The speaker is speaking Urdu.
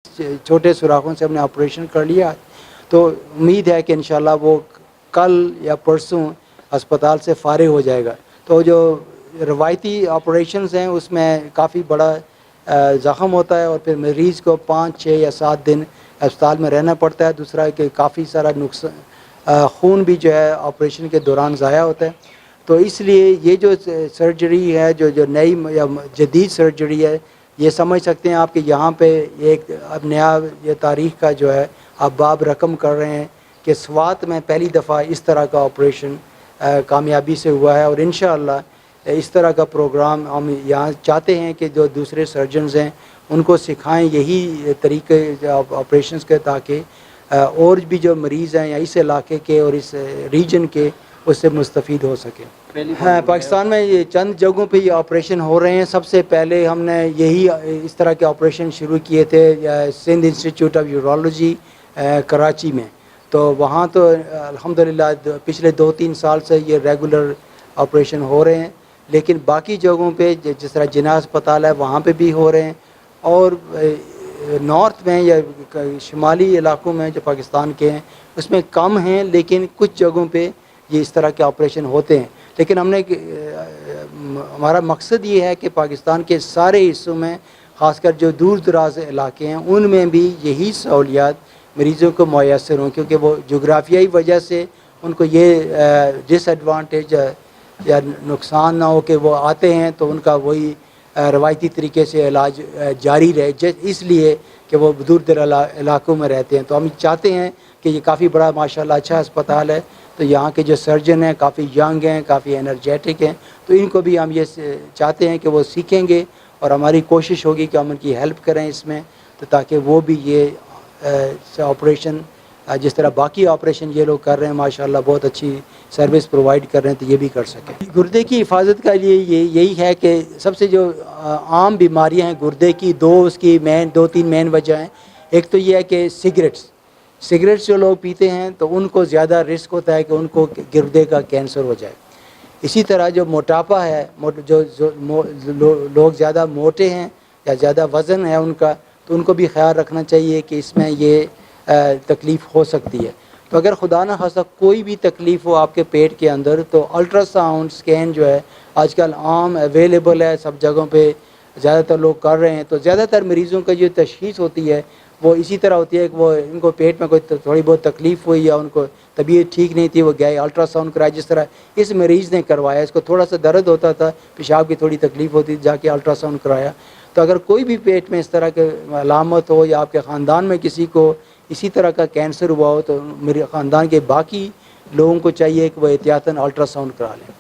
چھوٹے سوراخوں سے ہم نے آپریشن کر لیا، تو امید ہے کہ انشاءاللہ وہ کل یا پرسوں ہسپتال سے فارغ ہو جائے گا۔ تو جو روایتی آپریشنز ہیں اس میں کافی بڑا زخم ہوتا ہے اور پھر مریض کو 5، 6 یا 7 دن ہسپتال میں رہنا پڑتا ہے۔ دوسرا ہے کہ کافی سارا خون بھی جو ہے آپریشن کے دوران ضائع ہوتا ہے۔ تو اس لیے یہ جو سرجری ہے، جو نئی یا جدید سرجری ہے، یہ سمجھ سکتے ہیں آپ کہ یہاں پہ ایک اب نیا یہ تاریخ کا جو ہے آپ باب رقم کر رہے ہیں کہ سوات میں پہلی دفعہ اس طرح کا آپریشن کامیابی سے ہوا ہے، اور انشاءاللہ اس طرح کا پروگرام ہم یہاں چاہتے ہیں کہ جو دوسرے سرجنز ہیں ان کو سکھائیں یہی طریقے آپریشنز کے، تاکہ اور بھی جو مریض ہیں یا اس علاقے کے اور اس ریجن کے اس سے مستفید ہو سکیں۔ ہاں، پاکستان میں یہ چند جگہوں پہ یہ آپریشن ہو رہے ہیں۔ سب سے پہلے ہم نے یہی اس طرح کے آپریشن شروع کیے تھے Sindh institute of urology Karachi میں، تو وہاں تو الحمدللہ پچھلے 2-3 سال سے یہ ریگولر آپریشن ہو رہے ہیں، لیکن باقی جگہوں پہ جس طرح جناح اسپتال ہے وہاں پہ بھی ہو رہے ہیں، اور نارتھ میں یا شمالی علاقوں میں جو پاکستان کے ہیں اس میں کم ہیں، لیکن کچھ جگہوں پہ یہ اس طرح کے آپریشن ہوتے ہیں۔ لیکن ہمارا مقصد یہ ہے کہ پاکستان کے سارے حصوں میں، خاص کر جو دور دراز علاقے ہیں ان میں بھی یہی سہولیات مریضوں کو میسر ہوں، کیونکہ وہ جغرافیائی وجہ سے ان کو یہ ڈس ایڈوانٹیج یا نقصان نہ ہو کہ وہ آتے ہیں تو ان کا وہی روایتی طریقے سے علاج جاری رہے، اس لیے کہ وہ دور دراز علاقوں میں رہتے ہیں۔ تو ہم چاہتے ہیں کہ یہ کافی بڑا ماشاءاللہ اچھا اسپتال ہے، تو یہاں کے جو سرجن ہیں کافی ینگ ہیں، کافی انرجیٹک ہیں، تو ان کو بھی ہم یہ چاہتے ہیں کہ وہ سیکھیں گے، اور ہماری کوشش ہوگی کہ ہم ان کی ہیلپ کریں اس میں، تو تاکہ وہ بھی یہ آپریشن جس طرح باقی آپریشن یہ لوگ کر رہے ہیں ماشاءاللہ بہت اچھی سروس پرووائڈ کر رہے ہیں، تو یہ بھی کر سکیں۔ گردے کی حفاظت کا لیے یہی ہے کہ سب سے جو عام بیماریاں ہیں گردے کی، اس کی 2-3 مین وجہ ہیں۔ ایک تو یہ ہے کہ سگریٹس جو لوگ پیتے ہیں تو ان کو زیادہ رسک ہوتا ہے کہ ان کو گردے کا کینسر ہو جائے۔ اسی طرح جو موٹاپا ہے، جو لوگ زیادہ موٹے ہیں یا زیادہ وزن ہے ان کا، تو ان کو بھی خیال رکھنا چاہیے کہ اس میں یہ تکلیف ہو سکتی ہے۔ تو اگر خدا نہ خواستہ کوئی بھی تکلیف ہو آپ کے پیٹ کے اندر، تو الٹرا ساؤنڈ اسکین جو ہے آج کل عام اویلیبل ہے، سب جگہوں پہ زیادہ تر لوگ کر رہے ہیں۔ تو زیادہ تر مریضوں کا جو تشخیص ہوتی ہے وہ اسی طرح ہوتی ہے کہ وہ ان کو پیٹ میں کوئی تھوڑی بہت تکلیف ہوئی یا ان کو طبیعت ٹھیک نہیں تھی، وہ گئے الٹرا ساؤنڈ کرایا، جس طرح اس مریض نے کروایا۔ اس کو تھوڑا سا درد ہوتا تھا، پیشاب کی تھوڑی تکلیف ہوتی تھی، جا کے الٹرا ساؤنڈ کرایا۔ تو اگر کوئی بھی پیٹ میں اس طرح کے علامت ہو یا آپ کے خاندان میں کسی کو اسی طرح کا کینسر ہوا ہو، تو میرے خاندان کے باقی لوگوں کو چاہیے کہ وہ احتیاطاً الٹرا ساؤنڈ کرا لیں۔